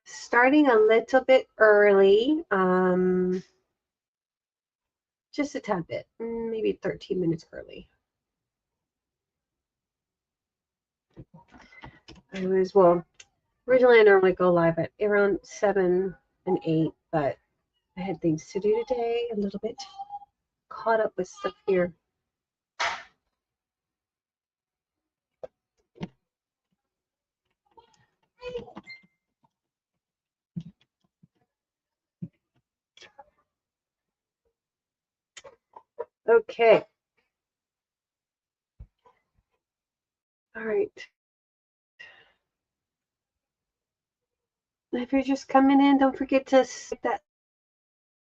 Starting a little bit early, just a tad bit, maybe 13 minutes early. Originally I normally go live at around 7 and 8, but I had things to do today, a little bit caught up with stuff here. Okay. All right. If you're just coming in, don't forget to hit that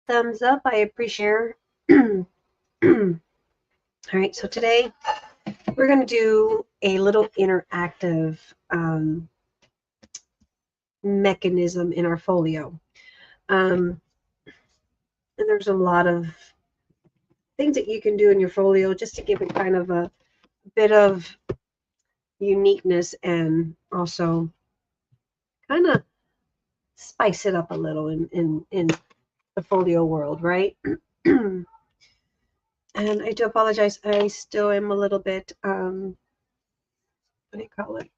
thumbs up. I appreciate it. All right, so today we're going to do a little interactive mechanism in our folio. And there's a lot of things that you can do in your folio just to give it kind of a bit of uniqueness and also kind of spice it up a little in the folio world, right? And I do apologize. I still am a little bit, what do you call it?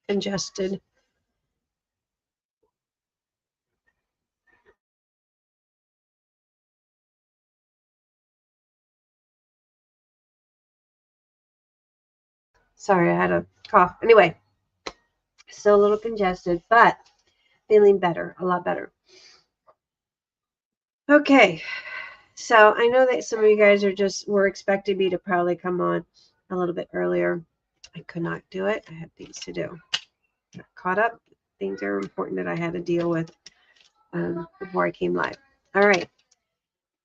Congested. Sorry, I had a cough. Anyway, still a little congested, but feeling better, a lot better. Okay, so I know that some of you guys were expecting me to probably come on a little bit earlier. I could not do it. I had things to do. Got caught up. Things are important that I had to deal with before I came live. All right.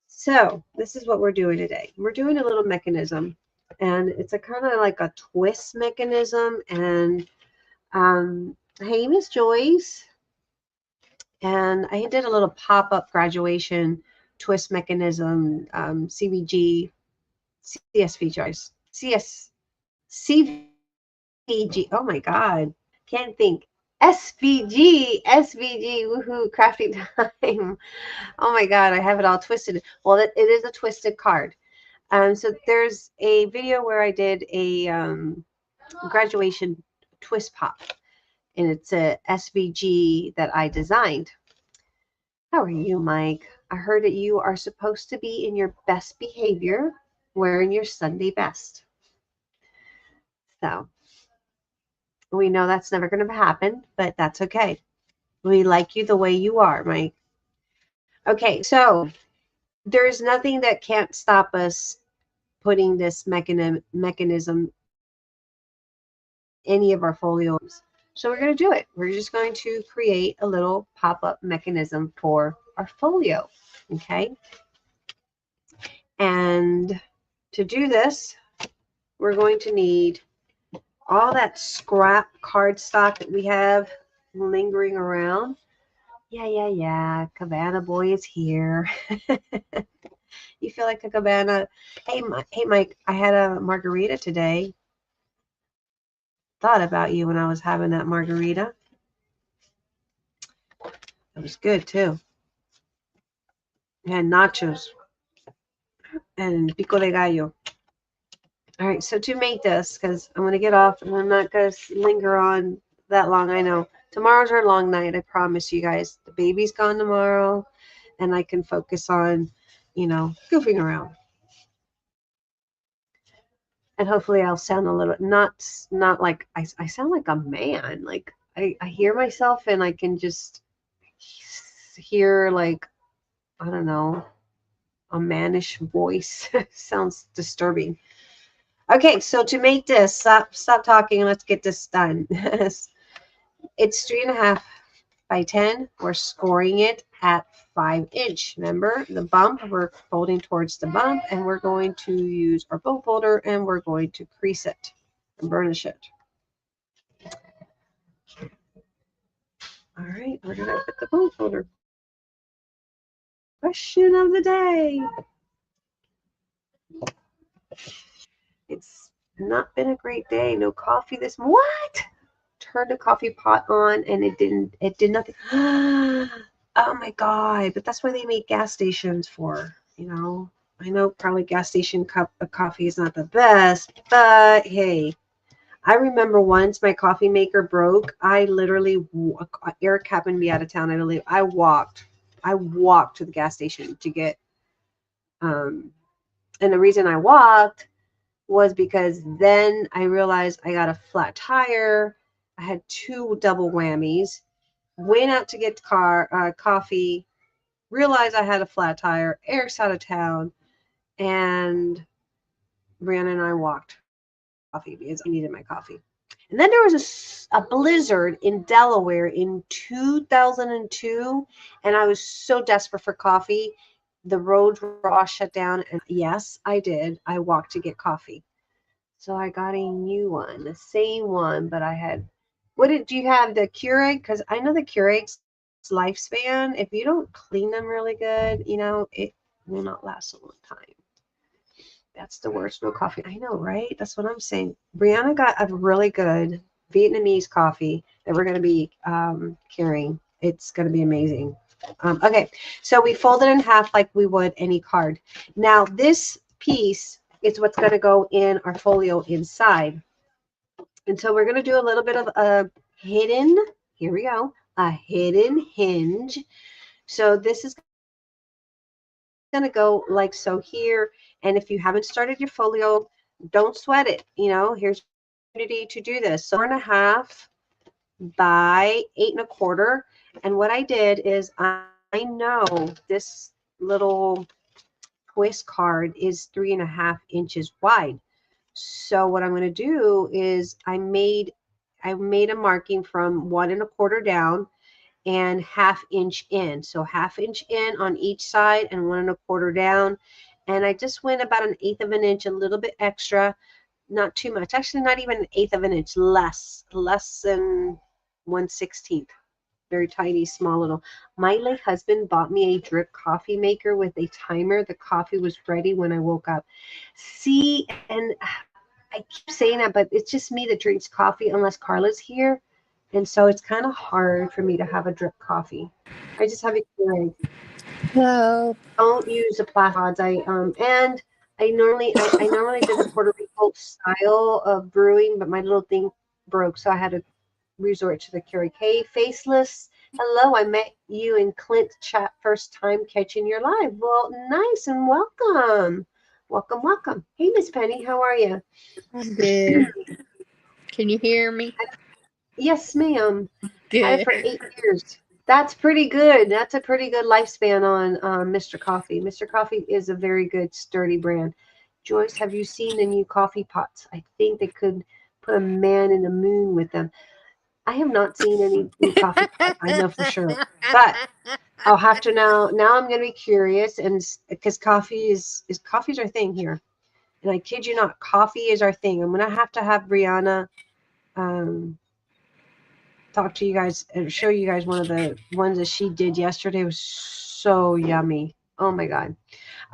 So this is what we're doing today. We're doing a little mechanism, and it's a kind of like a twist mechanism. And hey, Miss Joyce. And I did a little pop-up graduation twist mechanism, CVG, CSV, Joyce, CVG. Oh my God, can't think. SVG, woohoo, crafting time. Oh my God, I have it all twisted. Well, it is a twisted card. So there's a video where I did a graduation twist pop, and it's a SVG that I designed. How are you, Mike? I heard that you are supposed to be in your best behavior, wearing your Sunday best. So we know that's never going to happen, but that's okay. We like you the way you are, Mike. Okay, so there's nothing that can't stop us putting this mechanism any of our folios. So we're going to do it. We're just going to create a little pop-up mechanism for our folio. Okay. And to do this, we're going to need all that scrap cardstock that we have lingering around. Yeah. Cabana boy is here. You feel like a cabana? Hey, Mike, I had a margarita today. Thought about you when I was having that margarita. It was good too. I had nachos and pico de gallo. All right, so to make this, because I'm going to get off and I'm not going to linger on that long, I know. Tomorrow's our long night, I promise you guys. The baby's gone tomorrow, and I can focus on, goofing around. And hopefully I'll sound a little, not like, I sound like a man. Like, I hear myself and I can just hear, like, I don't know, a mannish voice. Sounds disturbing. Okay, so to make this, stop talking and let's get this done. It's 3.5 by 10. We're scoring it at 5-inch. Remember the bump, we're folding towards the bump, and we're going to use our bone folder and we're going to crease it and burnish it. All right, we're going to put the bone folder. Question of the day. It's not been a great day. No coffee this morning. What? turned the coffee pot on and it did nothing. Oh my God. But that's why they make gas stations for, you know. I know probably gas station cup of coffee is not the best, but hey, I remember once my coffee maker broke. I literally, Eric happened to be out of town. I walked to the gas station to get, and the reason I walked was because then I realized I got a flat tire. I had two double whammies. Went out to get coffee. Realized I had a flat tire. Eric's out of town, and Brianna and I walked coffee because I needed my coffee. And then there was a blizzard in Delaware in 2002, and I was so desperate for coffee. The roads were all shut down, and yes, I did. I walked to get coffee. So I got a new one, the same one, but I had. Do you have the Keurig? Because I know the Keurig's lifespan, if you don't clean them really good, you know, it will not last a long time. That's the worst. No coffee. I know, right? That's what I'm saying. Brianna got a really good Vietnamese coffee that we're going to be carrying. It's going to be amazing. Okay, so we fold it in half like we would any card. Now, this piece is what's going to go in our folio inside. And so we're going to do a little bit of a hidden, here we go, a hidden hinge. So this is going to go like so here. And if you haven't started your folio, don't sweat it. You know, here's your opportunity to do this. So 4.5 by 8.25. And what I did is I know this little twist card is 3.5 inches wide. So what I'm going to do is I made a marking from 1.25 down and 1/2 inch in. So 1/2 inch in on each side and 1.25 down. And I just went about 1/8 of an inch, a little bit extra, not too much. Actually, not even 1/8 of an inch, less than 1/16. Very tiny, small little. My late husband bought me a drip coffee maker with a timer. The coffee was ready when I woke up. See, and I keep saying that, but it's just me that drinks coffee unless Carla's here. And so it's kind of hard for me to have a drip coffee. I just have a Keurig. Hello. Don't use the plastic pods. And I normally did the Puerto Rico style of brewing, but my little thing broke, so I had to resort to the Keurig. Hey, Faceless. Hello, I met you in Clint chat first time catching your live. Well, nice and welcome. Welcome, welcome. Hey, Miss Penny, how are you? I'm good. Can you hear me? Yes, ma'am. Had it Good. for 8 years. That's pretty good. That's a pretty good lifespan on Mr. Coffee. Mr. Coffee is a very good, sturdy brand. Joyce, have you seen the new coffee pots? I think they could put a man in the moon with them. I have not seen any new coffee pots. I know for sure. But I'll have to now. Now I'm going to be curious, and because coffee's our thing here, and I kid you not, coffee is our thing. I'm going to have Brianna talk to you guys and show you guys one of the ones that she did yesterday. It was so yummy. Oh my God.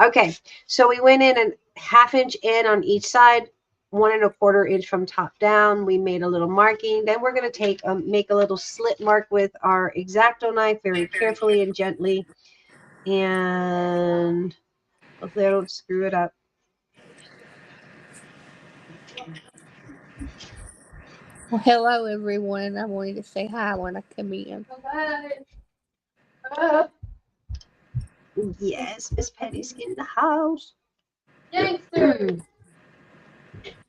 Okay. So we went in and 1/2 inch in on each side, 1.25 inch from top down. We made a little marking. Then we're going to make a little slit mark with our X-Acto knife very carefully and gently. And hopefully I don't screw it up. Well, hello, everyone. I wanted to say hi when I come in. Yes, Miss Penny's in the house.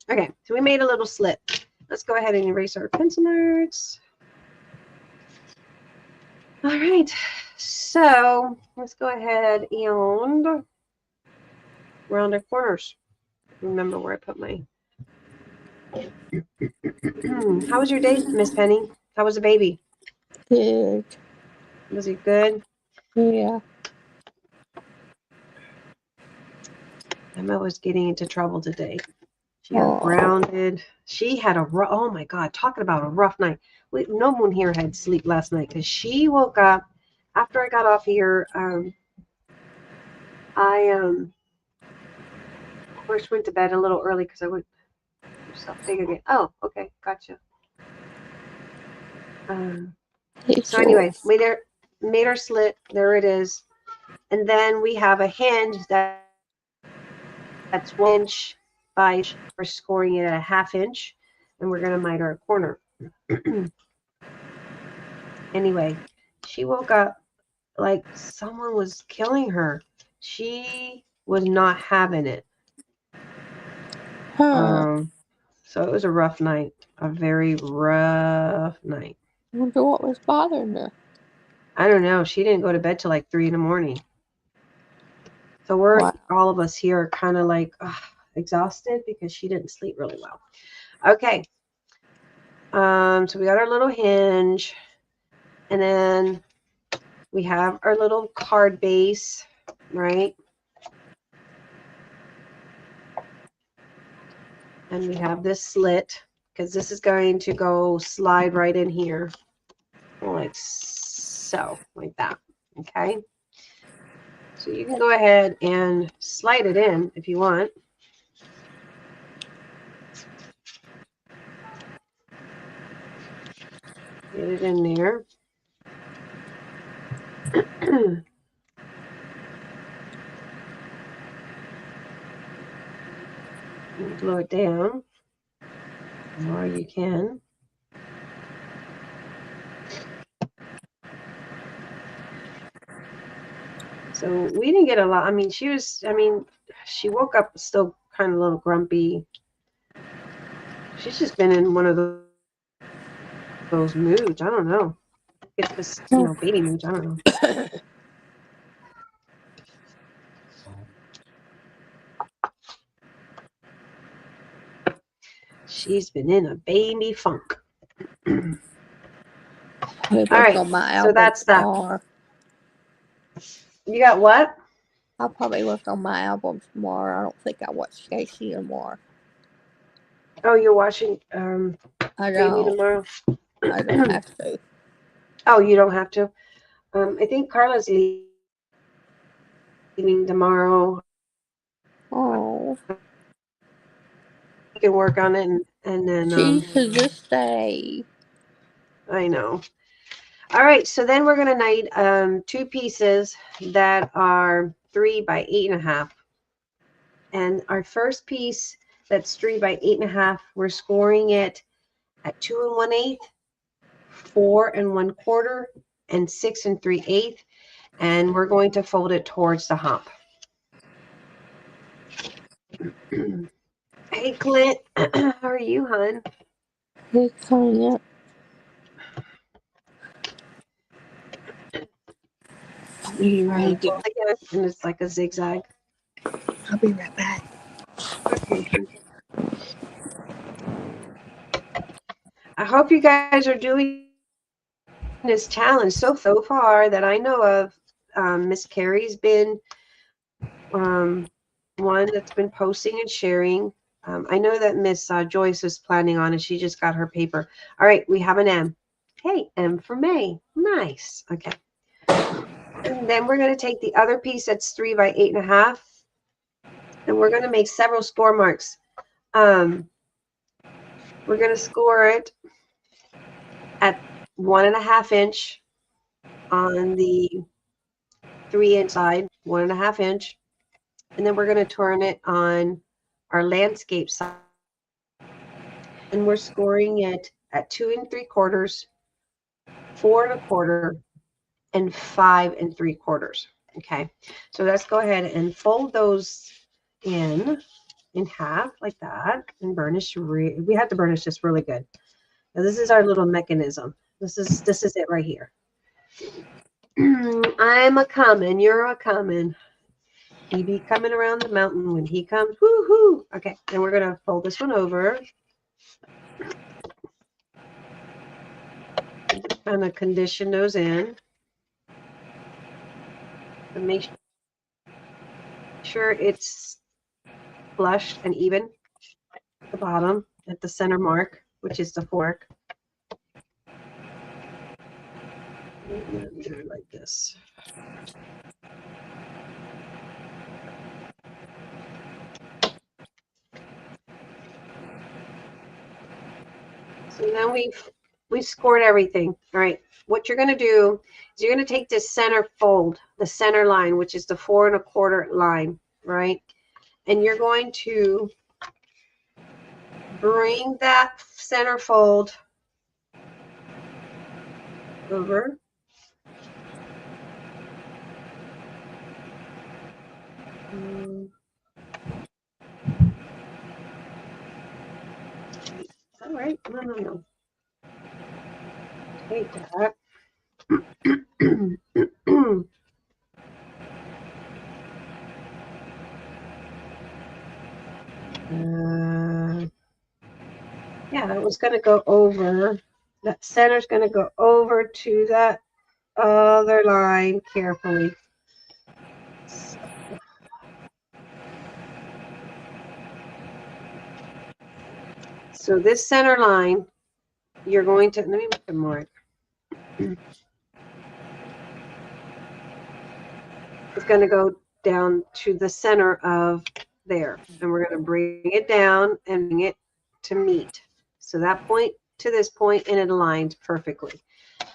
Okay, so we made a little slit. Let's go ahead and erase our pencil marks. All right, so let's go ahead and round our corners. Remember where I put my. How was your day, Miss Penny? How was the baby? Good. Was he good? Yeah. Emma was getting into trouble today. She got Oh. grounded. She had oh my God, talking about a rough night. No one here had sleep last night because she woke up after I got off here. I of course went to bed a little early because I went yourself big again. Oh, okay, gotcha. So anyway, made our slit. There it is. And then we have a hinge that's 1 inch by inch. We're scoring it at a 1/2 inch, and we're gonna mite our corner. Anyway, she woke up like someone was killing her. She was not having it. So it was a rough night, a very rough night. I wonder what was bothering her. I don't know. She didn't go to bed till like 3 in the morning. So we're all of us here are kind of like exhausted because she didn't sleep really well. Okay. So we got our little hinge, and then we have our little card base, right? And we have this slit because this is going to go slide right in here, like so, like that. Okay. So you can go ahead and slide it in if you want. Get it in there. Glue it down, or you can. So we didn't get a lot. I mean, she woke up still kind of a little grumpy. She's just been in one of those moods. I don't know. It's this, baby moods. I don't know. She's been in a baby funk. All right, so that's that. Tomorrow. You got what? I'll probably work on my album tomorrow. I don't think I watch Casey anymore. Oh, you're watching I Baby don't. tomorrow? I don't have to. Oh, you don't have to? I think Carla's leaving tomorrow. Oh. You can work on it and then She's to this day. I know. All right, so then we're gonna knit 2 pieces that are 3 by 8.5. And our first piece that's 3 by 8.5, we're scoring it at 2 1/8, 4 1/4, and 6 3/8, and we're going to fold it towards the hump. Hey Clint, how are you, hon? Hey Clint. I'll be right back. And it's like a zigzag. I'll be right back. Okay. I hope you guys are doing this challenge so far that I know of. Miss Carrie's been one that's been posting and sharing. I know that Miss Joyce is planning on it. She just got her paper. All right, we have an M. Hey, M for May. Nice. Okay. And then we're going to take the other piece that's 3 by 8.5, and we're going to make several score marks. We're going to score it at 1.5 inch on the 3-inch side, 1.5 inch, and then we're going to turn it on our landscape side, and we're scoring it at 2 3/4, 4 1/4, and 5 3/4. Okay, so let's go ahead and fold those in half like that and burnish. We have to burnish this really good. Now this is our little mechanism. This is it right here. I'm a coming, you're a coming. He be coming around the mountain when he comes. Woohoo! Okay, then we're gonna fold this one over. Kind of condition those in. And make sure it's flush and even at the bottom at the center mark, which is the fork. Do it like this. So now we've we scored everything. All right. What you're going to do is you're going to take this center fold, the center line, which is the 4 1/4 line, right? And you're going to bring that center fold over. All right. No. Hate that. Yeah, that was going to go over. That center's going to go over to that other line carefully. So this center line, you're going to, let me make it more. It's going to go down to the center of there. And we're going to bring it down and bring it to meet. So that point to this point, and it aligns perfectly.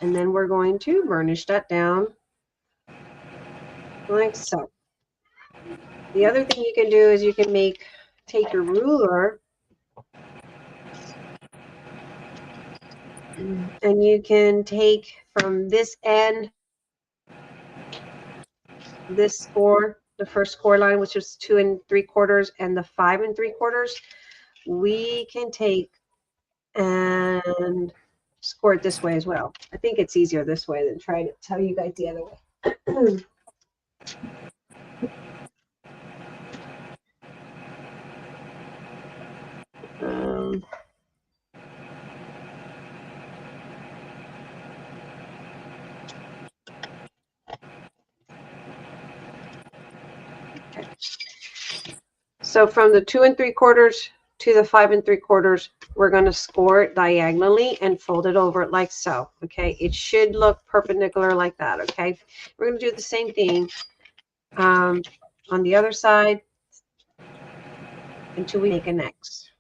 And then we're going to burnish that down like so. The other thing you can do is you can take your ruler and you can take from this end, this score, the first score line, which is 2 3/4, and the 5 3/4. We can take and score it this way as well. I think it's easier this way than trying to tell you guys the other way. Okay. So from the 2 3/4 to the 5 3/4, we're going to score it diagonally and fold it over like so. Okay, it should look perpendicular like that. Okay, we're going to do the same thing on the other side until we make an X.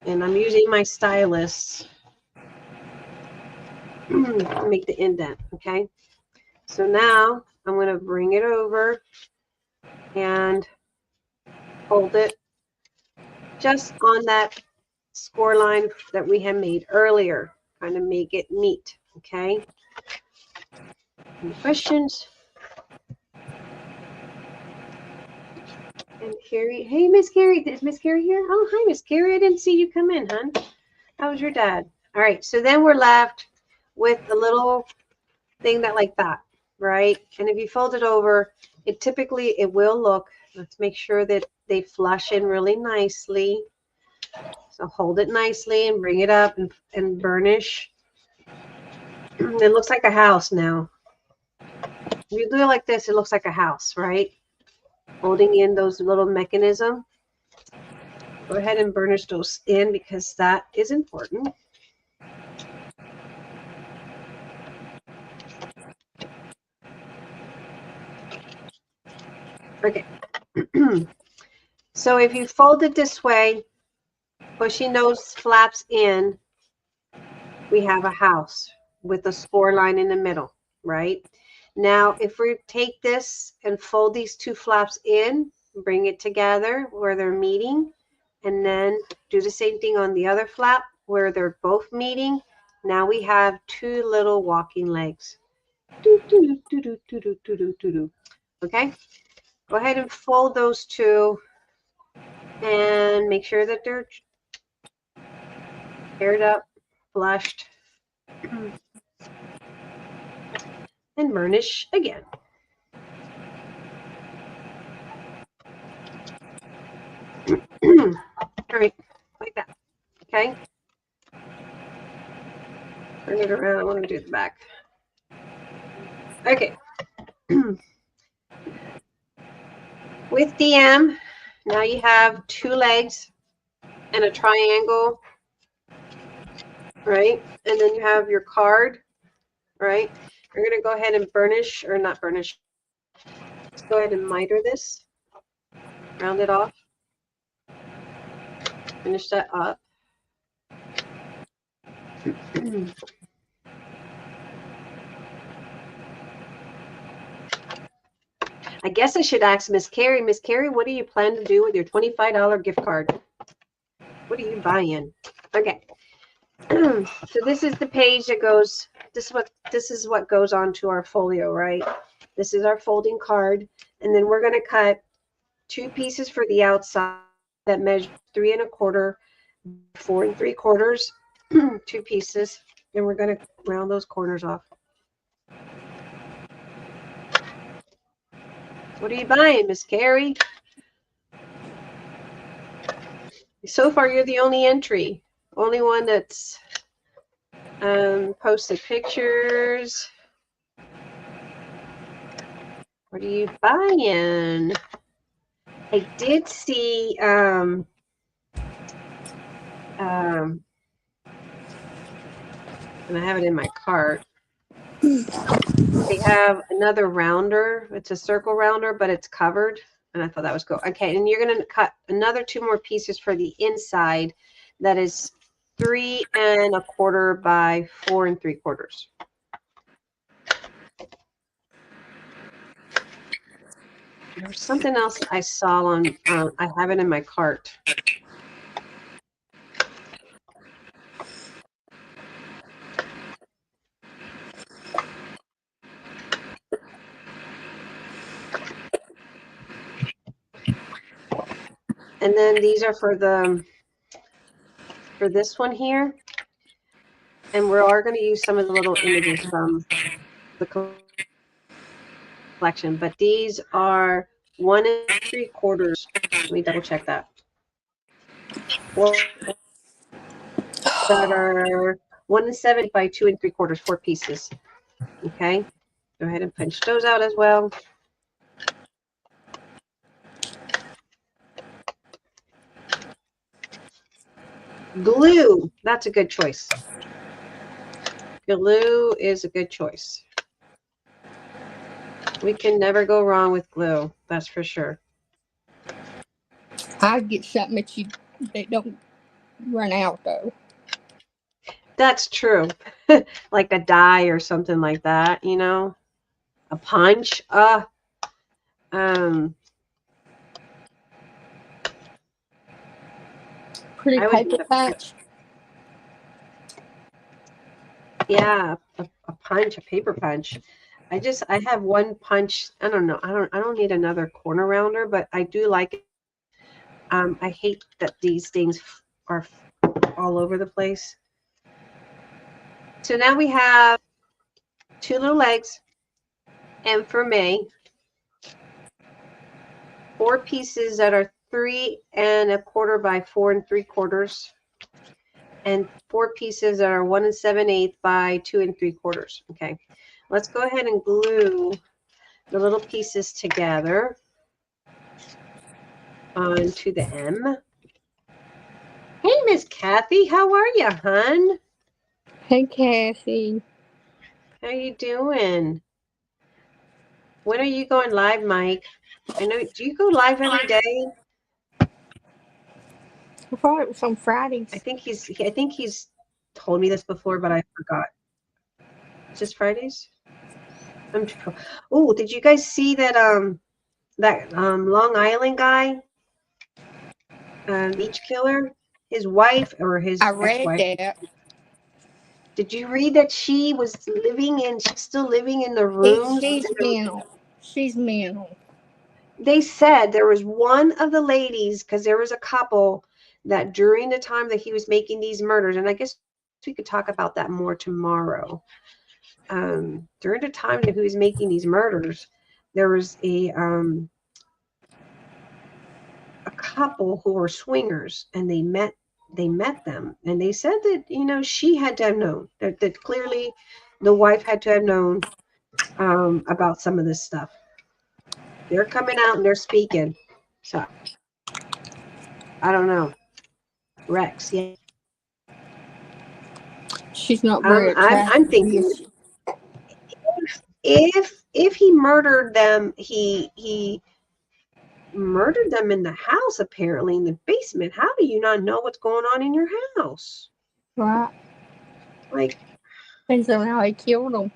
And I'm using my stylus to make the indent. Okay, so now I'm going to bring it over and hold it just on that score line that we had made earlier, kind of make it meet. Okay, any questions? And Carrie, hey, Miss Carrie, is Miss Carrie here? Oh, hi, Miss Carrie. I didn't see you come in, hon. How was your dad? All right, so then we're left with a little thing that like that, right? And if you fold it over, it will look, let's make sure that they flush in really nicely. So hold it nicely and bring it up and burnish. It looks like a house now. If you do it like this, it looks like a house, right? Holding in those little mechanism. Go ahead and burnish those in because that is important. Okay. So if you fold it this way, pushing those flaps in, we have a house with a score line in the middle, right? Now, if we take this and fold these two flaps in, bring it together where they're meeting, and then do the same thing on the other flap where they're both meeting. Now we have two little walking legs. Okay, go ahead and fold those two and make sure that they're paired up, flushed, and burnish again. All right, like that. Okay. Turn it around. I want to do the back. Okay. With DM, now you have two legs and a triangle, right? And then you have your card, right? You're going to go ahead and burnish, or not burnish, Let's go ahead and miter this. Round it off. Finish that up. I guess I should ask Miss Carrie. Miss Carrie, what do you plan to do with your $25 gift card? What are you buying? Okay. So this is the page that goes. This is what goes onto our folio, right? This is our folding card, and then we're going to cut 2 pieces for the outside that measure 3 1/4, 4 3/4, 2 pieces, and we're going to round those corners off. What are you buying, Miss Carrie? So far, you're the only entry, only one that's posted pictures. What are you buying? I did see and I have it in my cart. They have another rounder. It's a circle rounder, but it's covered. And I thought that was cool. Okay, and you're going to cut another 2 more pieces for the inside. That is 3 1/4 by 4 3/4. There was something else I saw on. I have it in my cart. And then these are for this one here. And we are going to use some of the little images from the collection, but these are 1 3/4. Let me double check that. Well, that are 1 7 by 2 3/4, 4 pieces. Okay, go ahead and punch those out as well. Glue, that's a good choice. Glue is a good choice. We can never go wrong with glue, that's for sure. I get something that don't run out though. That's true. Like a die or something like that, you know. A punch. Pretty paper punch. Yeah, a punch, a paper punch. I have one punch. I don't know. I don't need another corner rounder, but I do like it. I hate that these things are all over the place. So now we have 2 little legs, and for May, 4 pieces that are 3 1/4 by 4 3/4, and 4 pieces that are 1 7/8 by 2 3/4. Okay, let's go ahead and glue the little pieces together onto the M. Hey, Miss Kathy, how are you, hun? Hey, Cassie. How you doing? When are you going live, Mike? I know. Do you go live every day? I thought it was on Fridays. I think he's told me this before, but I forgot. Just Fridays? Oh, did you guys see that Long Island guy? Beach killer? His wife or his I read ex-wife? that. Did you read that she's still living in the rooms? She's mental. She's mental. They said there was one of the ladies, because there was a couple that during the time that he was making these murders, and I guess we could talk about that more tomorrow. During the time that he was making these murders, there was a couple who were swingers, and they met them, and they said that, you know, she had to have known that clearly the wife had to have known about some of this stuff. They're coming out and they're speaking. So I don't know. Rex, yeah. She's not very attractive. I'm thinking if he murdered them, he murdered them in the house, apparently in the basement. How do you not know what's going on in your house? Right. Like, Depends on how he killed them.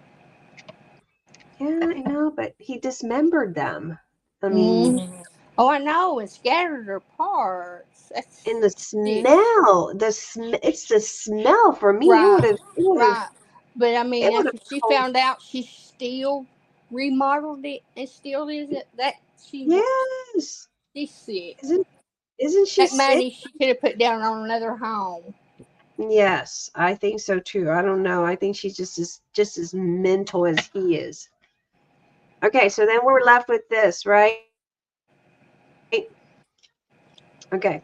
yeah, I know, but he dismembered them. I mean, Oh, I know, and scattered their parts. That's and the sick. smell, it's the smell for me. Right, It would have, right. But I mean, it would after have she told. found out, she still remodeled it and still is it. That Yes, she's sick. isn't she That sick? money she could have put down on another home. Yes, I think so too. I don't know. I think she's just as mental as he is. Okay, so then we're left with this, right? Okay,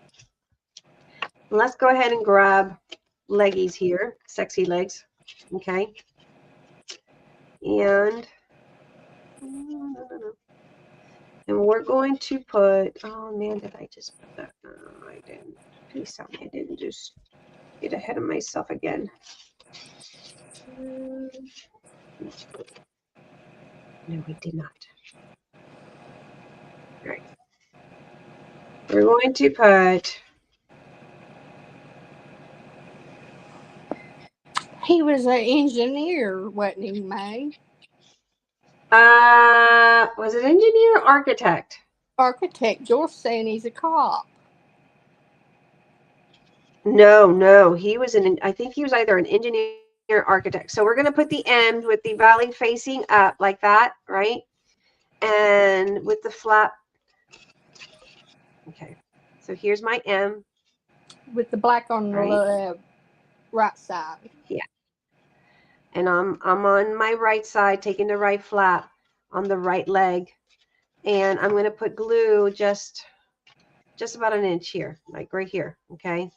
let's go ahead and grab leggies here, sexy legs. Okay, and we're going to put. Oh man, did I just put that? No, I didn't. Please tell me I didn't just get ahead of myself again. No, we did not. All right. We're going to put. He was an engineer, wasn't he, May? Was it engineer or architect? Architect. George saying he's a cop. No, he was I think he was either an engineer or architect. So we're going to put the M with the valley facing up like that, right? And with the flap. Okay. So here's my M. With the black on the right side. Yeah. And I'm on my right side, taking the right flap on the right leg. And I'm going to put glue just about an inch here, like right here, okay?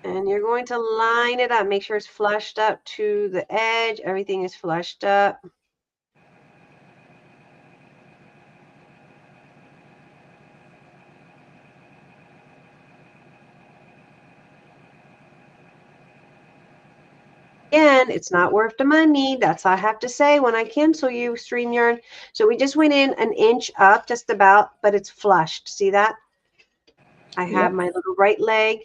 And you're going to line it up. Make sure it's flushed up to the edge. Everything is flushed up. Again, it's not worth the money. That's all I have to say when I cancel you, StreamYard. So we just went in an inch up, just about, but it's flushed. See that? I have my little right leg.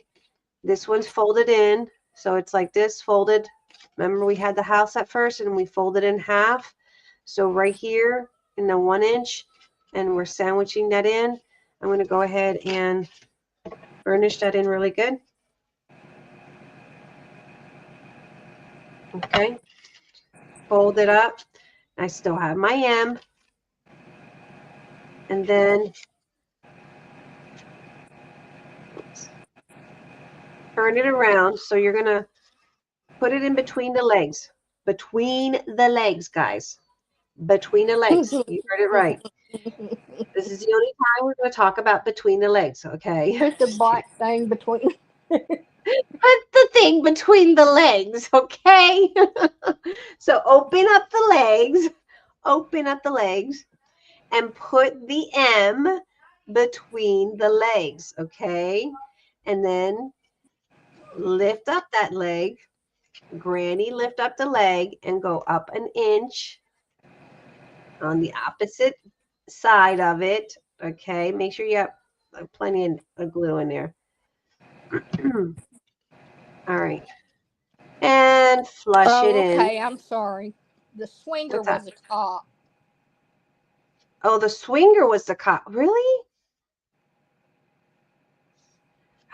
This one's folded in. So it's like this, folded. Remember we had the house at first and we folded in half. So right here in the 1 inch, and we're sandwiching that in. I'm going to go ahead and burnish that in really good. Okay. Fold it up. I still have my M. And then turn it around. So you're going to put it in between the legs. Between the legs, guys. Between the legs. You heard it right. This is the only time we're going to talk about between the legs, okay? Put the black thing between. Put the thing between the legs, okay? So open up the legs. Open up the legs. And put the M between the legs, okay? And then lift up that leg. Granny, lift up the leg and go up an inch on the opposite side of it, okay? Make sure you have plenty of glue in there. All right. And flush it in. Okay, I'm sorry. The swinger What's that? was a cop. Oh, the swinger was the cop. Really?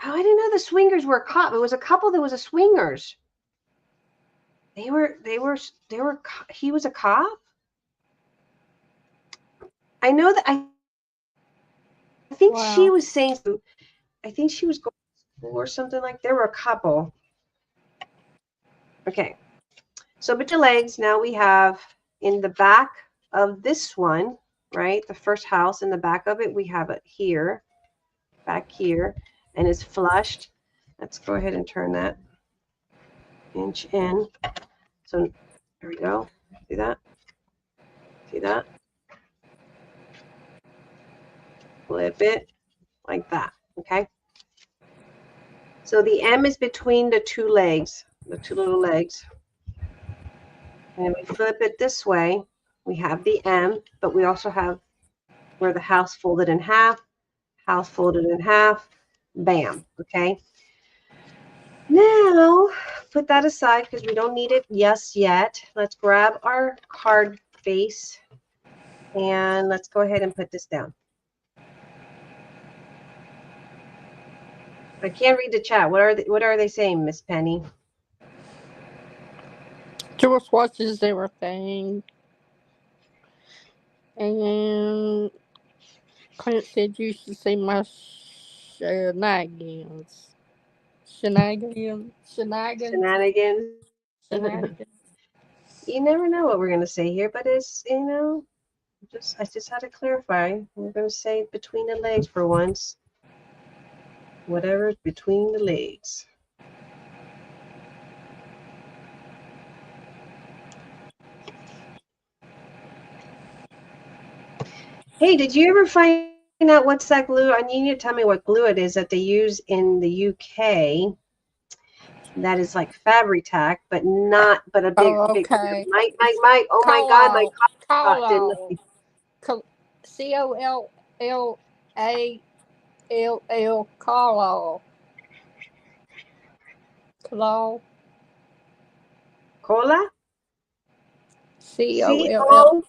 Oh, I didn't know the swingers were a cop. It was a couple that was a swingers. He was a cop. I know that. I think she was saying. I think she was going to school or something like. There were a couple. Okay, so with the legs, now we have in the back of this one, right? The first house in the back of it, we have it here, back here, and it's flushed. Let's go ahead and turn that inch in. So there we go. See that? See flip it like that, okay? So the M is between the two legs, the two little legs. And we flip it this way. We have the M, but we also have where the house folded in half, house folded in half, bam, okay? Now, put that aside because we don't need it just yet. Let's grab our card base and let's go ahead and put this down. I can't read the chat. What are they saying, Miss Penny? George watches everything. And Clint said you should see my shenanigans. Shenanigans. Shenanigans. You never know what we're going to say here, but it's, you know, I just had to clarify. We're going to say between the legs for once. Whatever's between the legs. Hey, did you ever find out what's that glue? I need you to tell me what glue it is that they use in the UK. That is like Fabri-Tac, but not, but a big, Oh, big. okay. Mike. Oh my God, my coffee pot didn't look. Collall. Collall. Collall. Cola? COLL.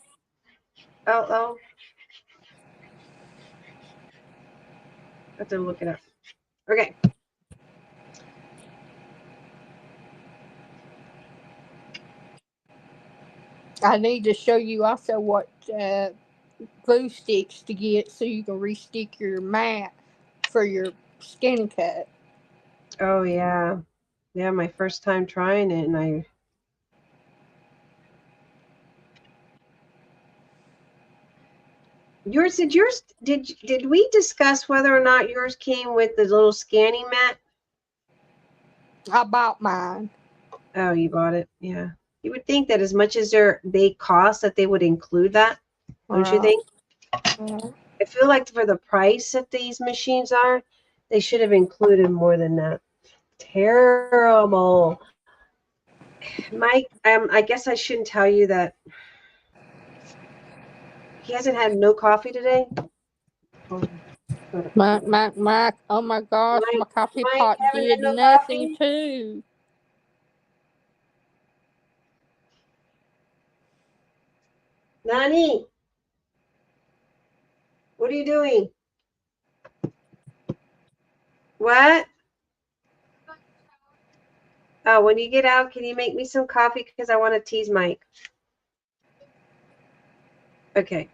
COLL. I have to look it up. Okay. I need to show you also what glue sticks to get so you can re-stick your mat for your skin cut. Oh yeah. Yeah, my first time trying it, and did we discuss whether or not yours came with the little scanning mat? I bought mine. Oh, you bought it? Yeah. You would think that as much as they cost that they would include that, don't you think? I feel like for the price that these machines are, they should have included more than that. Terrible. Mike, I guess I shouldn't tell you that he hasn't had no coffee today. Oh my gosh, my coffee Mike pot haven't did had no nothing coffee? too. Nani, what are you doing? What? Oh, when you get out, can you make me some coffee? Because I want to tease Mike. Okay.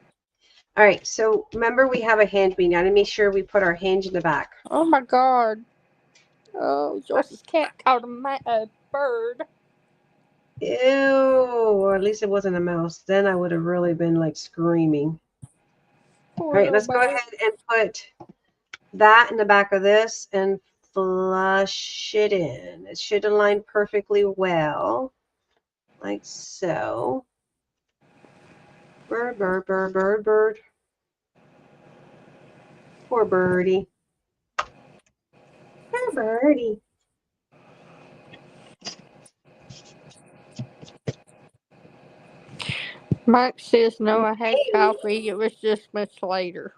All right. So remember, we have a hinge. We got to make sure we put our hinge in the back. Oh my God. Oh, Joyce's cat caught a bird. Ew. Or at least it wasn't a mouse. Then I would have really been like screaming. Poor All right. Let's bird. go ahead and put that in the back of this and flush it in. It should align perfectly well. Like so. Bird, bird, bird, bird, bird. Poor birdie. Poor birdie. Mike says no, I had coffee. It was just much later.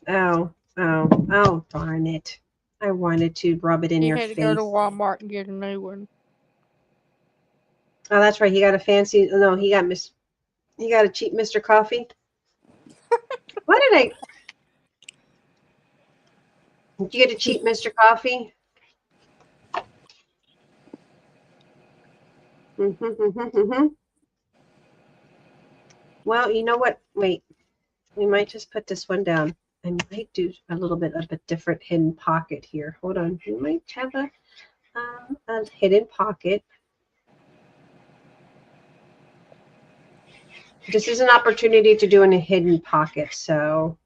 Oh, darn it. I wanted to rub it in your face. He had to go to Walmart and get a new one. Oh, that's right. He got a fancy, no, he got a cheap Mr. Coffee. Did you get a cheap Mr. Coffee? Well, you know what? Wait, we might just put this one down. I might do a little bit of a different hidden pocket here. Hold on. We might have a hidden pocket. This is an opportunity to do in a hidden pocket. So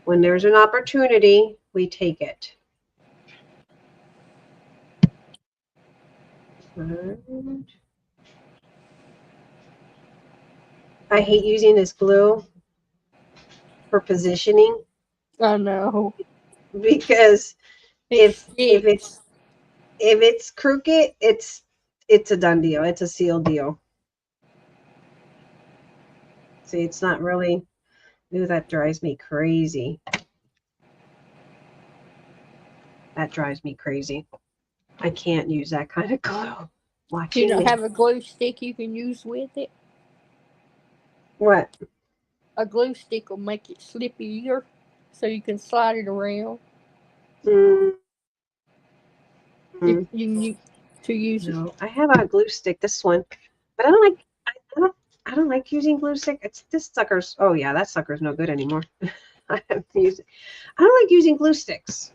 when there's an opportunity, we take it. I hate using this glue for positioning. I know. because It if sticks. it's crooked, it's a done deal. It's a sealed deal. See, it's not really. Ooh, that drives me crazy. That drives me crazy. I can't use that kind of glue. Do you Watching not me. have a glue stick you can use with it? What? A glue stick will make it slippier, so you can slide it around. Mm, If you need to use it. no, I have a glue stick. This one, but I don't like. I don't like using glue stick. It's this sucker's. Oh yeah, that sucker's no good anymore. I haven't used it. I don't like using glue sticks.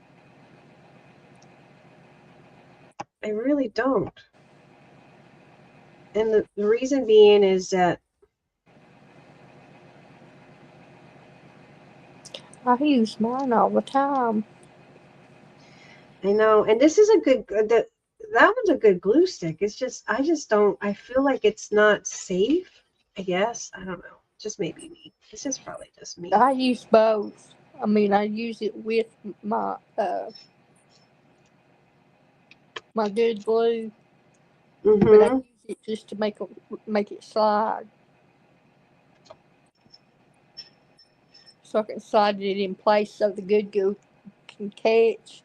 I really don't. And the reason being is that I use mine all the time. I know, and this is a good that one's a good glue stick. It's just I just don't. I feel like it's not safe. I guess I don't know. Just maybe me. It's just probably just me. I use both. I mean, I use it with my my good glue, but I Mm-hmm. use it just to make it slide, so I can slide it in place so the good glue can catch.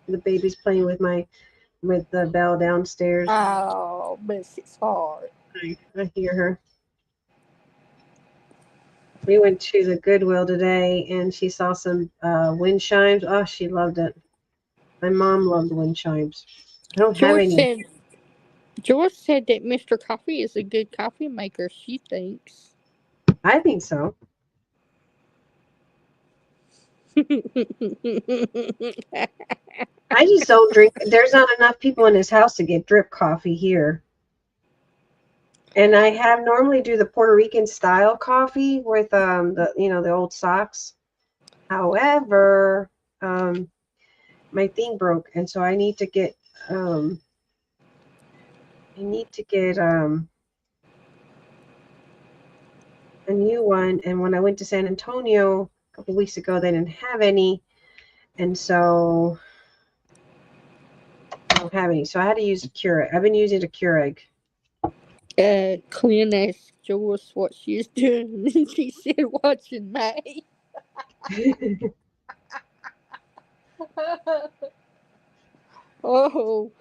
The baby's playing with the bell downstairs. Oh, bless its heart. I hear her. We went to the Goodwill today, and she saw some wind chimes. Oh, she loved it. My mom loved wind chimes. I don't have George any. said George said that Mr. Coffee is a good coffee maker. She thinks. I think so. I just don't drink. There's not enough people in his house to get drip coffee here. And I have normally do the Puerto Rican style coffee with the the old socks. However, my thing broke, and so um I need to get a new one. And when I went to San Antonio a couple weeks ago, they didn't have any, and so I don't have any. So I had to use a Keurig. I've been using a Keurig. Clint asked Joyce what she was doing, and she said, "Watching May." Oh.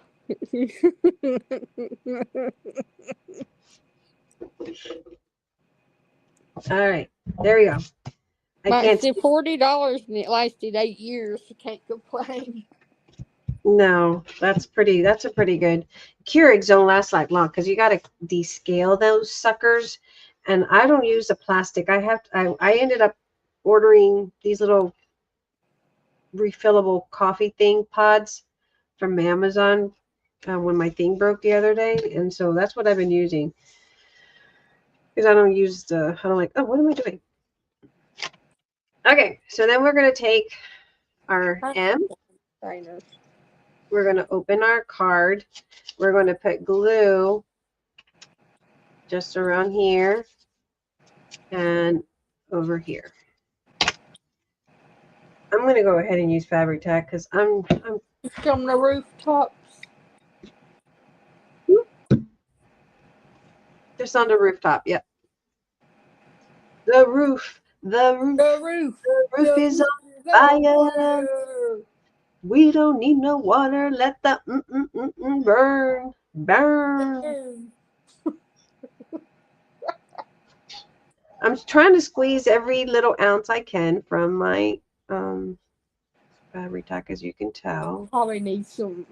All right, there we go. I Mine can't. said $40 and it lasted 8 years. You can't complain. No, that's a pretty good. Keurigs don't last like long because you got to descale those suckers. And I don't use the plastic. I ended up ordering these little refillable coffee thing pods from Amazon when my thing broke the other day. And so that's what I've been using because I don't like, oh, what am I doing? Okay, so then we're going to take our M. We're going to open our card. We're going to put glue just around here and over here. I'm going to go ahead and use fabric tack because I'm From the rooftops. just on the rooftop. Yep. The roof. The roof. The roof. The roof is on fire. We don't need no water. Let the burn. Burn. I'm trying to squeeze every little ounce I can from my fabric tack, as you can tell. Probably need some.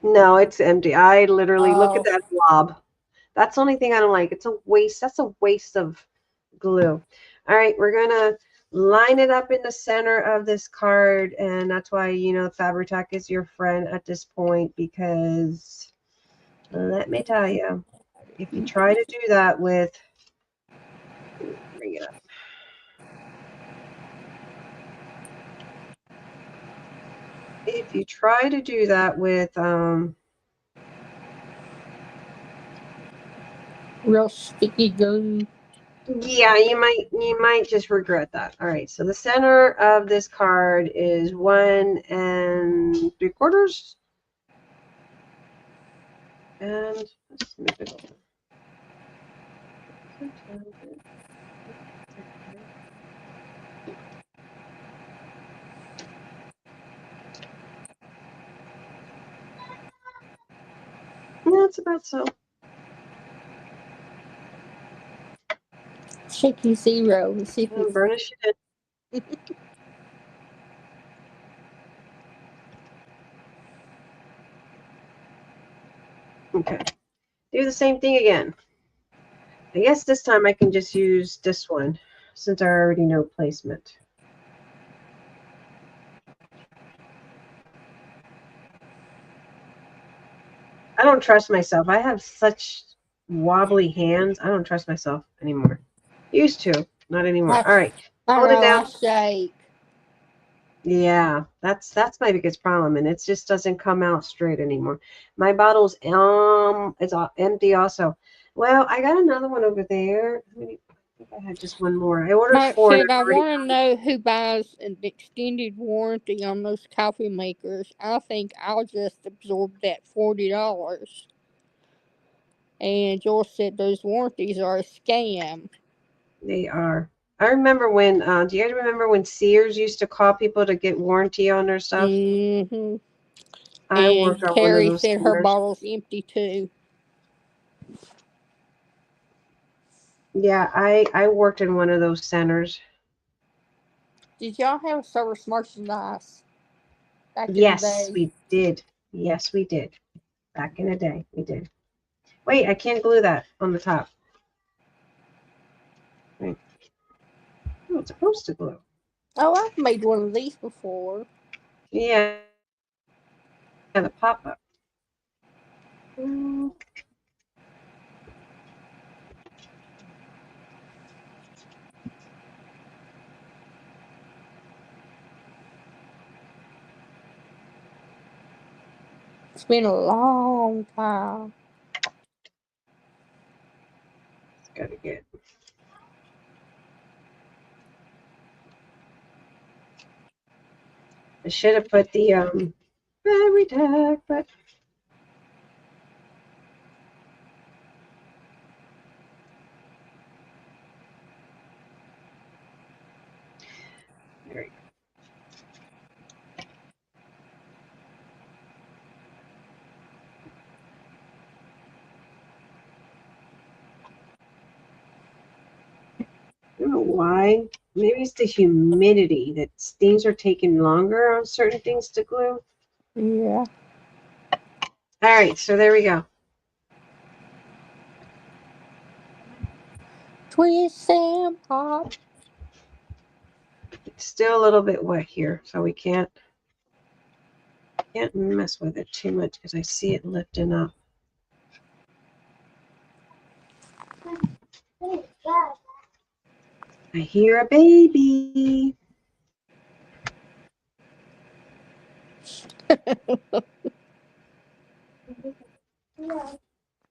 No, it's empty. I literally look at that blob. That's the only thing I don't like. It's a waste. That's a waste of glue. All right, we're gonna line it up in the center of this card, and that's why fabric tack is your friend at this point, because let me tell you, if you try to do that with, bring it up. If you try to do that with Real sticky glue. Yeah, you might just regret that. All right, so the center of this card is 1 3/4. And let's move it over. That's about so. Check 0 and see if it's. Burnish it in. Okay. Do the same thing again. I guess this time I can just use this one since I already know placement. I don't trust myself. I have such wobbly hands. I don't trust myself anymore. Used to, not anymore. All right. I Hold it know, down. I shake. Yeah, that's my biggest problem, and it just doesn't come out straight anymore. My bottle's it's empty also. Well, I got another one over there. I think I had just one more. I ordered Now, 4 and should I've I already want to got know who buys an extended warranty on those coffee makers? I think I'll just absorb that $40. And Joel said those warranties are a scam. They are. I remember when. Do you guys remember when Sears used to call people to get warranty on their stuff? Mm-hmm. I worked And on one of Carrie those said her centers. bottle's empty too. Yeah, I worked in one of those centers. Did y'all have service merchandise back in the Yes, day? we did. Yes, we did. Back in the day, we did. Wait, I can't glue that on the top. Right. Oh, it's supposed to glue. Oh, I've made one of these before. Yeah, the pop-up. Mm, It's been a long time. gotta get. I should have put the battery tag, but there we go. I don't know why. Maybe it's the humidity that things are taking longer on certain things to glue. Yeah. All right, so there we go. Twist and pop. It's still a little bit wet here, so we can't mess with it too much because I see it lifting up. I hear a baby.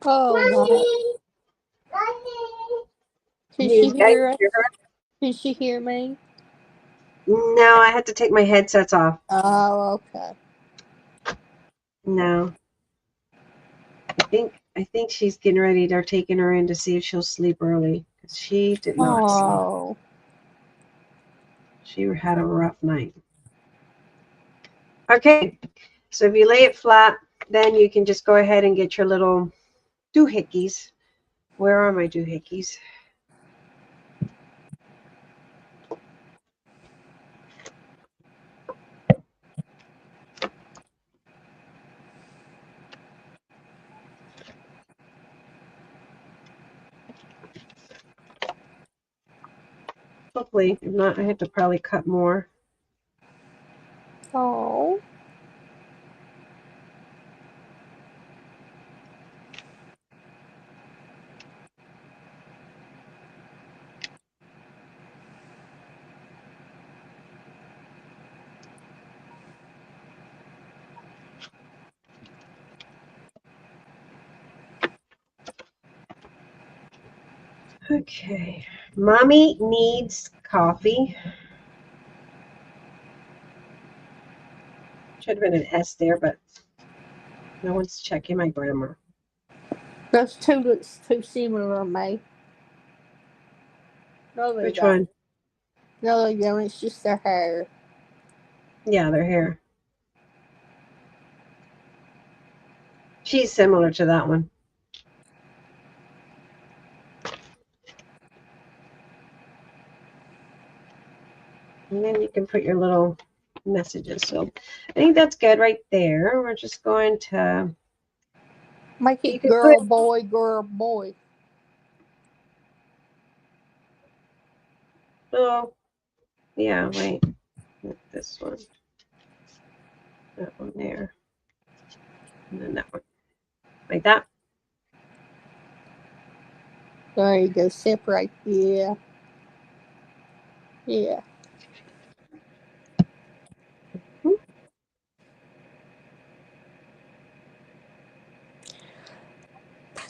Oh my. Can You she guys hear us? hear her? Can she hear me? No, I had to take my headsets off. Oh, okay. No, I think she's getting ready. They're taking her in to see if she'll sleep early because she did not sleep. Oh. She had a rough night. Okay, so if you lay it flat, then you can just go ahead and get your little doohickeys. Where are my doohickeys? Hopefully, if not, I have to probably cut more. Oh. Okay. Mommy needs coffee. Should have been an S there, but no one's checking my grammar. Those two looks too similar, May. No, they Which don't. one? No, they don't. It's just their hair. Yeah, their hair. She's similar to that one. And then you can put your little messages. So I think that's good right there. We're just going to Make you it can girl, put boy, girl, boy. oh yeah, wait. Not this one. That one there. And then that one. Like that. There you go. Separate. Yeah. Yeah.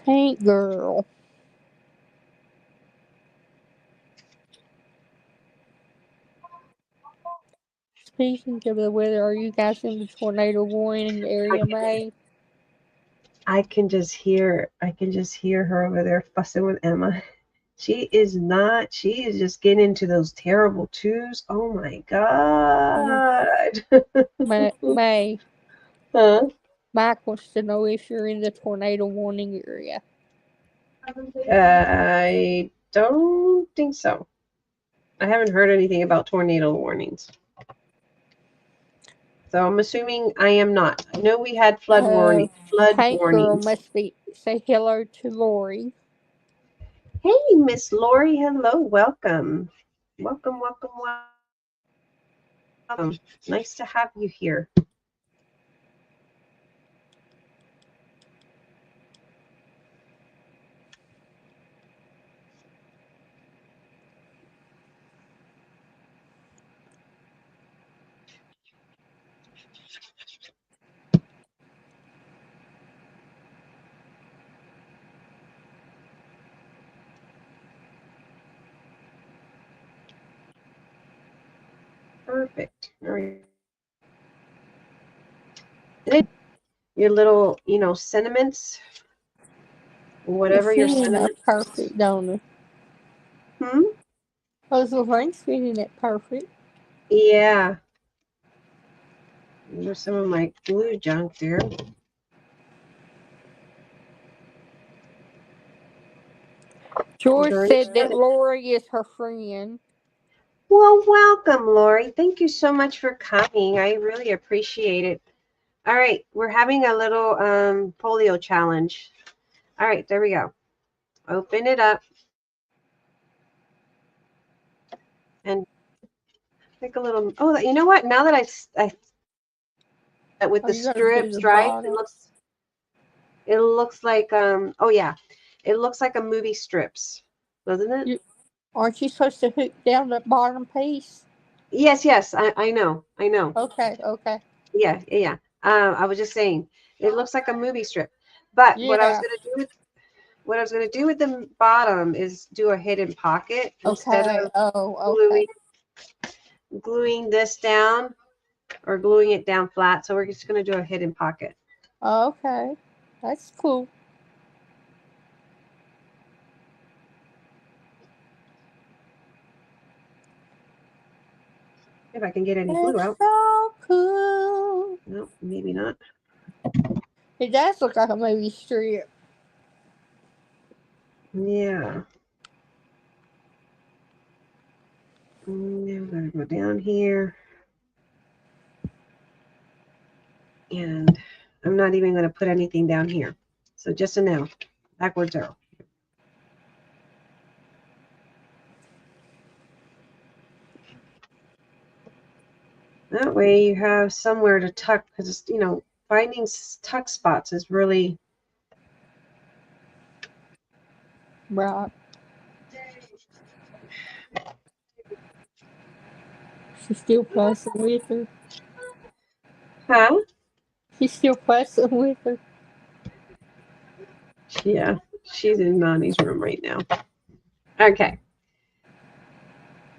Paint girl. Speaking of the weather, are you guys in the tornado warning area, May? I can just hear her over there fussing with Emma. She is not. She is just getting into those terrible twos. Oh my God. May. Huh? Mike wants to know if you're in the tornado warning area. I don't think so. I haven't heard anything about tornado warnings. So I'm assuming I am not. I know we had flood Paint girl warnings. must be. Say hello to Lori. Hey, Miss Lori. Hello. Welcome. Welcome. Nice to have you here. Perfect. All right. Your little, sentiments, whatever It's your fitting up sentiments. perfect, don't it? Those little rings fitting it perfect. Yeah. There's some of my glue junk there. George said that Lori is her friend. Well, welcome, Lori. Thank you so much for coming. I really appreciate it. All right, we're having a little folio challenge. All right, there we go. Open it up and take a little. Oh, you know what? Now that I with the stripes, it looks like oh yeah, it looks like a movie strips, doesn't it? Aren't you supposed to hook down the bottom piece? Yes, I know. Okay. Yeah. I was just saying, it looks like a movie strip. But Yeah. what I was gonna do with the bottom is do a hidden pocket instead of gluing this down or gluing it down flat. So we're just gonna do a hidden pocket. Okay, that's cool. If I can get any glue out. So cool. No, maybe not. It does look like a movie strip. Yeah. I'm gonna go down here. And I'm not even gonna put anything down here. So just a now, backwards arrow. That way you have somewhere to tuck, because finding tuck spots is really Right. She's still fussing with her. huh? She's still fussing with her. Yeah, she's in Nani's room right now. Okay.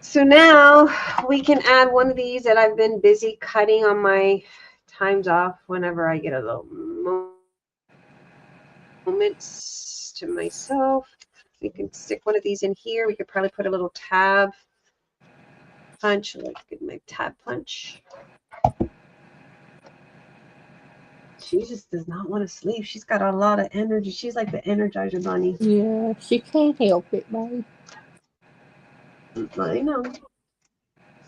So now we can add one of these that I've been busy cutting on my times off whenever I get a little moments to myself. We can stick one of these in here. We could probably put a little tab punch, like my tab punch. She just does not want to sleep. She's got a lot of energy. She's like the Energizer Bunny. Yeah, she can't help it, babe. I know.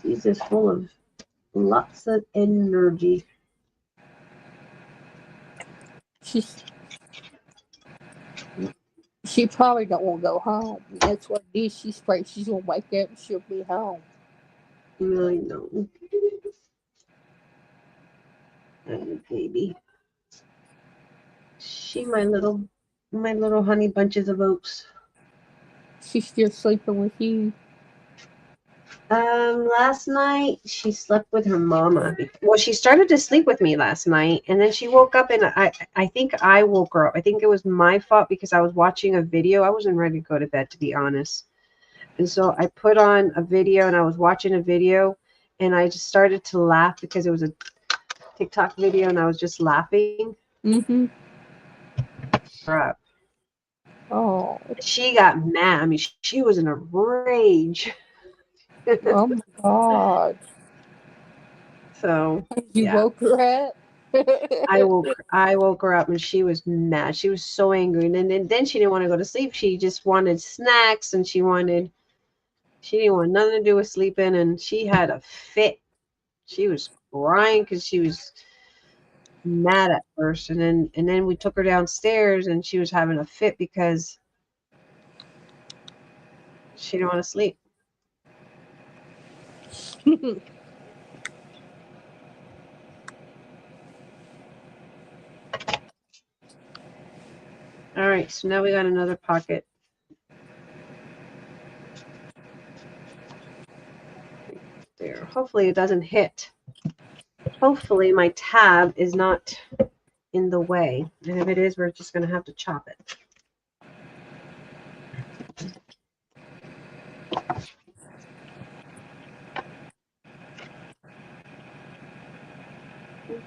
She's just full of lots of energy. She probably don't want to go home. That's what it is. She's afraid she's gonna wake up and she'll be home. I know. Oh, baby. She my little honey bunches of oats. She's still sleeping with you. Last night she slept with her mama. Well, she started to sleep with me last night, and then she woke up, and I think I woke her up. I think it was my fault because I was watching a video. I wasn't ready to go to bed, to be honest. And so I put on a video, and I was watching a video, and I just started to laugh because it was a TikTok video, and I was just laughing. Mm-hmm. Her up. Oh. She got mad. I mean, she was in a rage. Oh my God. So You yeah. woke her up? I woke her up and she was mad. She was so angry. And then she didn't want to go to sleep. She just wanted snacks and she didn't want nothing to do with sleeping, and she had a fit. She was crying because she was mad at first, and then we took her downstairs and she was having a fit because she didn't want to sleep. All right, so now we got another pocket. There. Hopefully it doesn't hit. Hopefully my tab is not in the way. And if it is, we're just going to have to chop it.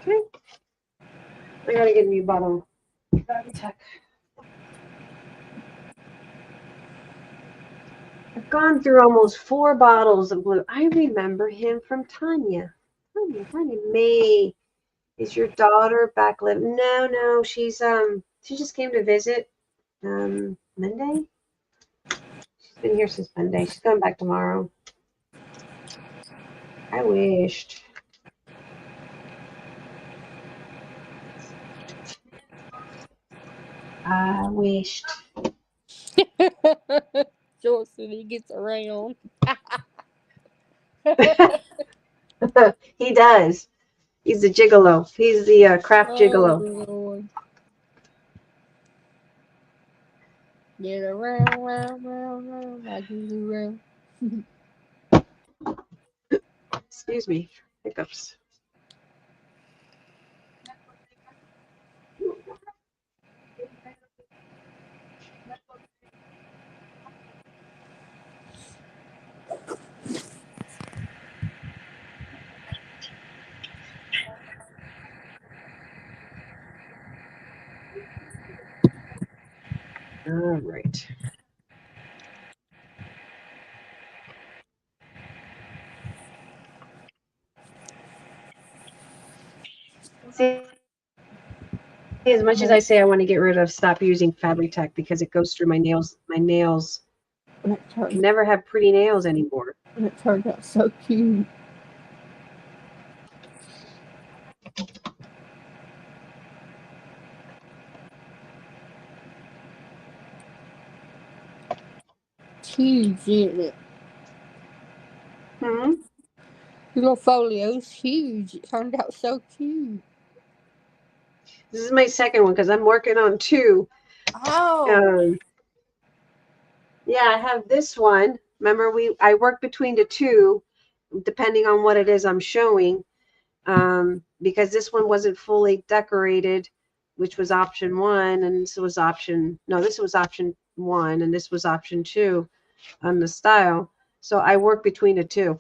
Okay. I got to get a new bottle. I've gone through almost 4 bottles of glue. I remember him from Tanya. Tanya May. Is your daughter back living? No, she just came to visit Monday. She's been here since Monday. She's going back tomorrow. I wished. George said he gets around. He does. He's the gigolo. He's the craft Oh, gigolo. Lord. Get around, round, like you around. Excuse me. Hiccups. All right. See, as much as I say I want to get rid of, stop using Fabri-Tac because it goes through my nails. My nails never have pretty nails anymore. It turned out so cute. Huge, isn't it? Hmm? Your little folio's huge. It turned out so cute. This is my second one because I'm working on 2. Oh. Yeah, I have this one. Remember, I work between the 2, depending on what it is I'm showing, because this one wasn't fully decorated, which was option 1, and this was option 1, and this was option 2. on the style. So I work between the two.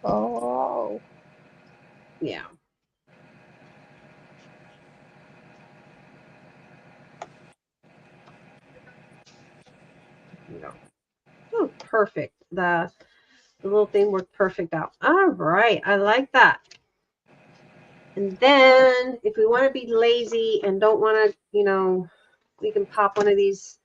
Oh. Yeah. No. Oh, perfect. The little thing worked perfect out. All right. I like that. And then if we want to be lazy and don't want to, you know, we can pop one of these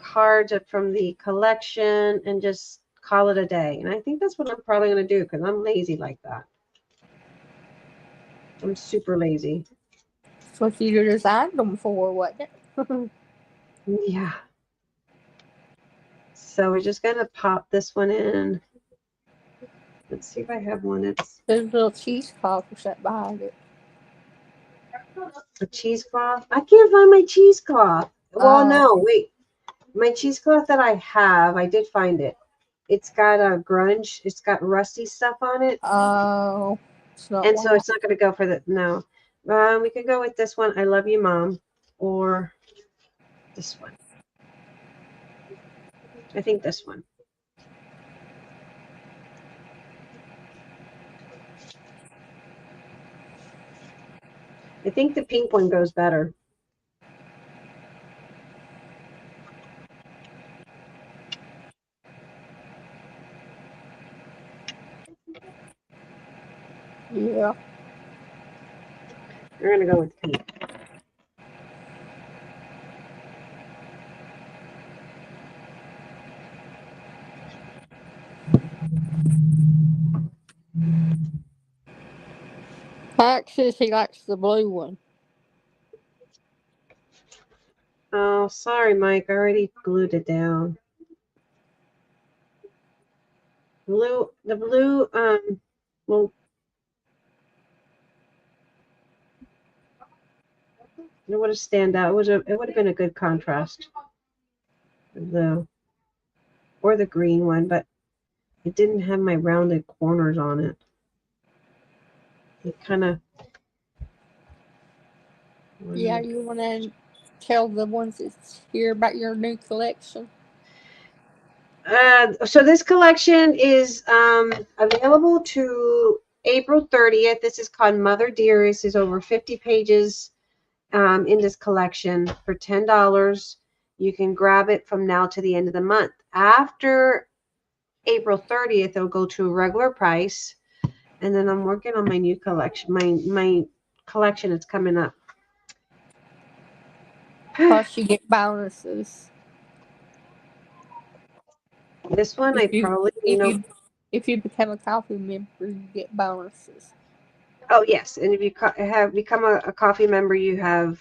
cards from the collection and just call it a day. And I think that's what I'm probably going to do because I'm lazy like that. I'm super lazy. That's what you designed them for, wasn't it? Yeah. So we're just going to pop this one in. Let's see if I have one that's There's a little cheesecloth set behind it. a cheesecloth. I can't find my cheesecloth. Well, no, wait. My cheesecloth that I have, I did find it. It's got a grunge. It's got rusty stuff on it. Oh. And so it's not going to go for the, no. We could go with this one, I Love You, Mom, or this one. I think this one. I think the pink one goes better. Yeah. We're going to go with pink. Max says he likes the blue one. Oh, sorry, Mike. I already glued it down. Blue, the blue, well, it would have stand out. It would have been a good contrast. The or the green one, but it didn't have my rounded corners on it. It kind of. Yeah, you want to tell the ones that's here about your new collection? So this collection is available to April 30th. This is called Mother Dearest. There's over 50 pages in this collection for $10. You can grab it from now to the end of the month. After April 30th, it'll go to a regular price. And then I'm working on my new collection. My collection is coming up. Plus, you get bonuses. This one, If you become a coffee member, you get bonuses. Oh yes, and if you have become a coffee member, you have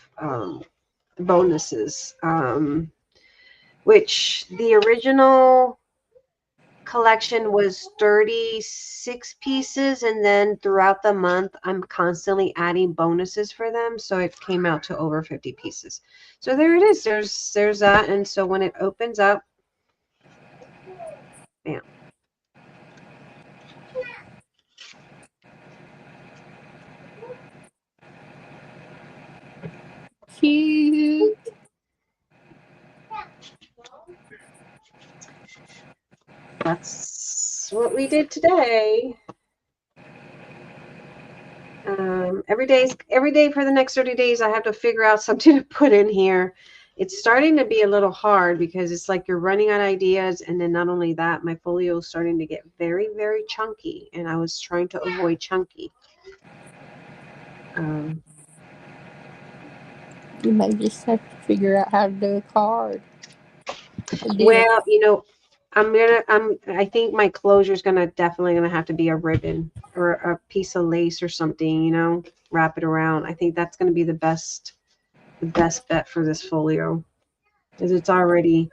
bonuses. Which the original collection was 36 pieces, and then throughout the month, I'm constantly adding bonuses for them, so it came out to over 50 pieces. So there it is. There's that, and so when it opens up, bam. Cute. That's what we did today. Every day for the next 30 days, I have to figure out something to put in here. It's starting to be a little hard because it's like you're running out of ideas. And then not only that, my folio is starting to get very, very chunky. And I was trying to avoid chunky. You may just have to figure out how to do a card. Well, you know, I think my closure is definitely gonna have to be a ribbon or a piece of lace or something, you know, wrap it around. I think that's gonna be the best bet for this folio because it's chunky.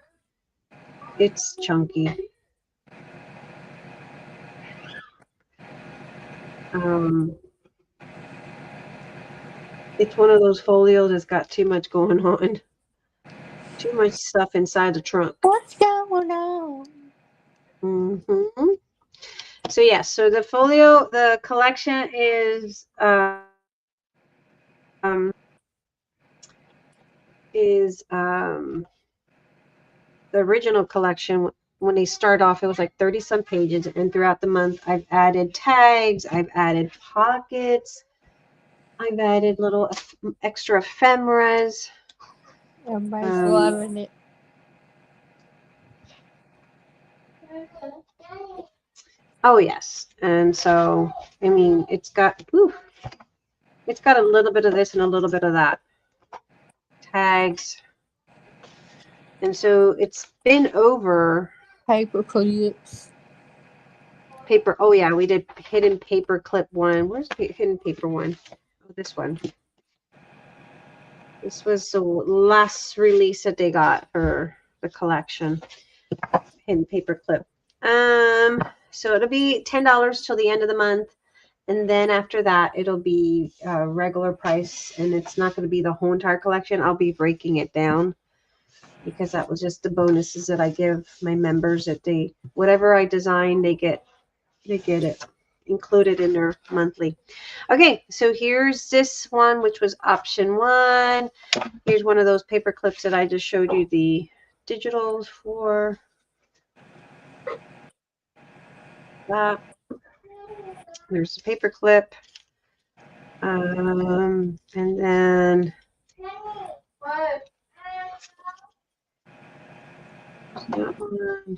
It's one of those folios that's got too much going on. Too much stuff inside the trunk. What's going on? Mm-hmm. So yes, so the folio, the collection is the original collection, when they start off, it was like 30 some pages, and throughout the month, I've added tags, I've added pockets, I've added little extra ephemeras. Everybody's loving it. Oh yes, and so I mean, it's got a little bit of this and a little bit of that. Tags, and so it's been over. Paper clips. Paper. Oh yeah, we did hidden paper clip one. Where's the hidden paper one? Oh, this one. This was the last release that they got for the collection. Hidden paper clip. So it'll be $10 till the end of the month, and then after that it'll be regular price, and it's not going to be the whole entire collection. I'll be breaking it down because that was just the bonuses that I give my members, that they, whatever I design, they get it included in their monthly. Okay, so here's this one, which was option one. Here's one of those paper clips that I just showed you the digitals for. That. There's the paper clip. And then that one.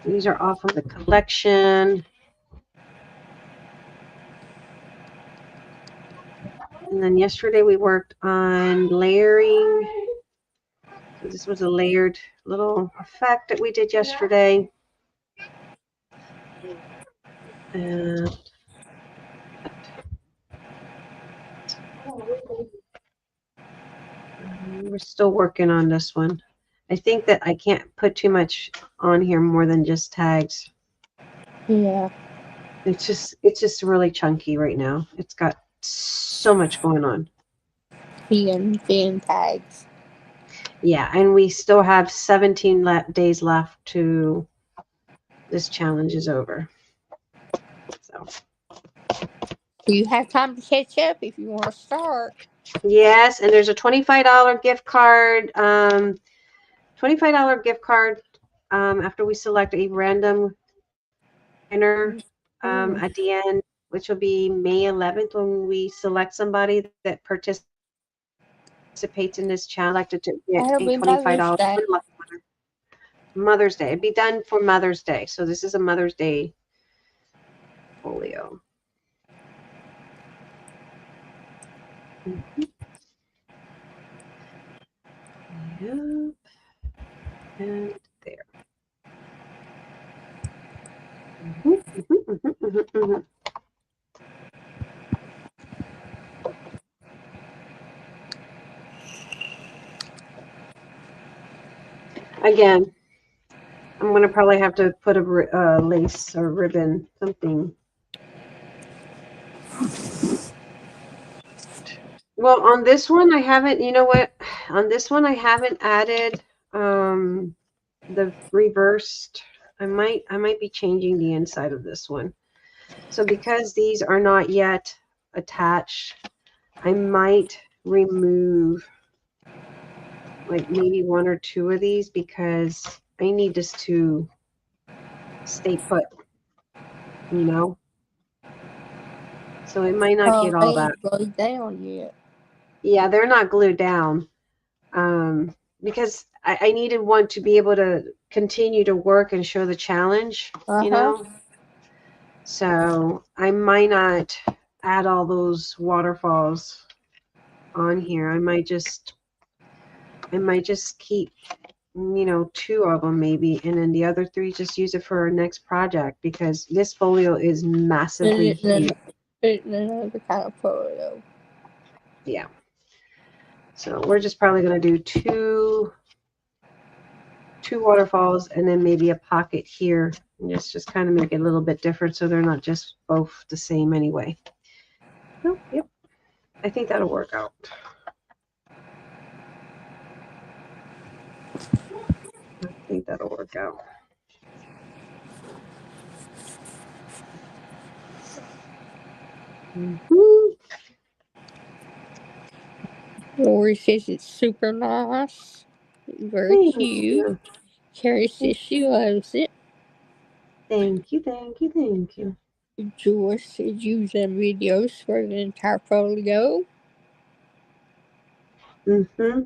These are all from the collection. And then yesterday we worked on layering. So this was a layered little effect that we did yesterday. And we're still working on this one. I think that I can't put too much on here more than just tags. Yeah. It's just really chunky right now. It's got so much going on. Thin tags. Yeah, and we still have 17 days left to this challenge is over. So You have time to catch up if you want to start. yes, and there's a $25 gift card. $25 gift card after we select a random winner at the end, which will be May 11th when we select somebody that participates in this challenge. Elected to get That'll a be $25 Mother's Day. Mother's Day. It'd be done for Mother's Day. So this is a Mother's Day folio. Yep. And there. Again, I'm going to probably have to put a lace or ribbon, something. Well, on this one, I haven't, you know what? On this one, I haven't added the reversed. I might be changing the inside of this one. So because these are not yet attached, I might remove like maybe one or two of these because I need this to stay put, you know? So it might not get all that. Glued down yet. Yeah, they're not glued down because I needed one to be able to continue to work and show the challenge, you know? So I might not add all those waterfalls on here. I might just keep, you know, two of them maybe, and then the other three just use it for our next project because this folio is massively huge. It's another kind of photo. Yeah. So we're just probably going to do two waterfalls and then maybe a pocket here and just kind of make it a little bit different so they're not just both the same anyway. Oh, yep. I think that'll work out. I think that'll work out. Lori says it's super nice. Very Thank cute. you. Carrie says she loves it. Thank you, thank you, thank you. Joyce is using videos for the entire folio. Mm-hmm.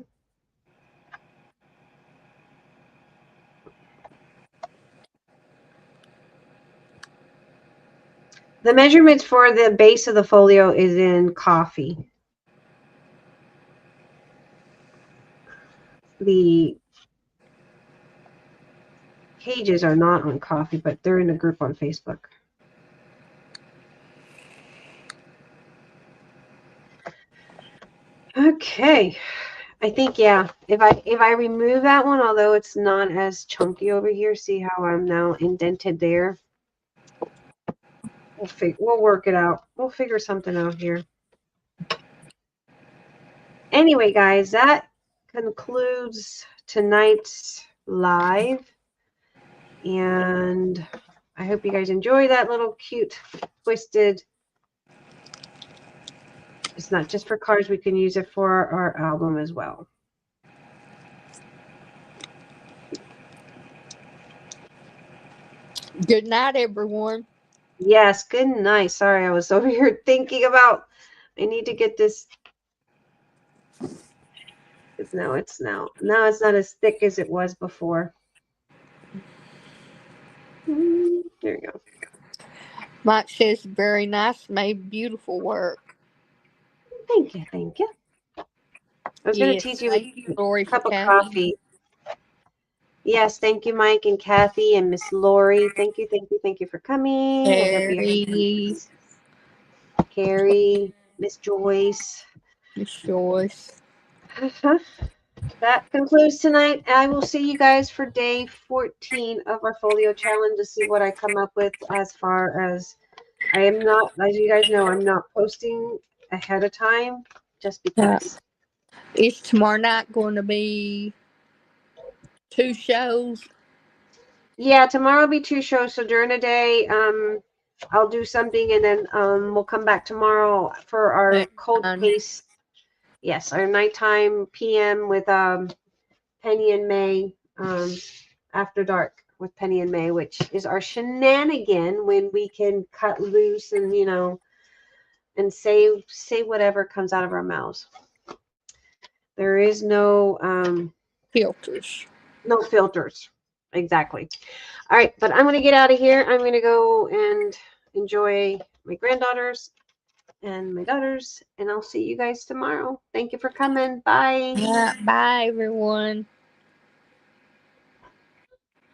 The measurements for the base of the folio is in coffee. The pages are not on coffee, but they're in a group on Facebook. Okay. I think, yeah, if I remove that one, although it's not as chunky over here, see how I'm now indented there? We'll work it out. We'll figure something out here. Anyway, guys, that concludes tonight's live. And I hope you guys enjoy that little cute twisted. It's not just for cards, we can use it for our album as well. Good night, everyone. Yes, good night. Sorry, I was over here thinking about I need to get this. It's now it's not as thick as it was before. There you go. Mike says very nice, made beautiful work. Thank you, thank you. I was going to Yes, tease you with thank you, a Lori, for cup of coming. coffee. Yes, thank you, Mike and Kathy and Miss Lori. Thank you, thank you, thank you for coming. I hope you Carrie, have Carrie, Miss Joyce. Miss Joyce. That concludes tonight. I will see you guys for day 14 of our folio challenge to see what I come up with as far as I am not, as you guys know, I'm not posting ahead of time just because. Is tomorrow night going to be 2 shows? Yeah, tomorrow will be 2 shows. So during the day, I'll do something and then we'll come back tomorrow for our cold paste. Yes, our nighttime PM with Penny and May after dark with Penny and May, which is our shenanigan when we can cut loose and and say whatever comes out of our mouths. There is no Filters. no filters. Exactly. All right, but I'm going to get out of here. I'm going to go and enjoy my granddaughters and my daughters, and I'll see you guys tomorrow. Thank you for coming. Bye. Yeah, bye, everyone.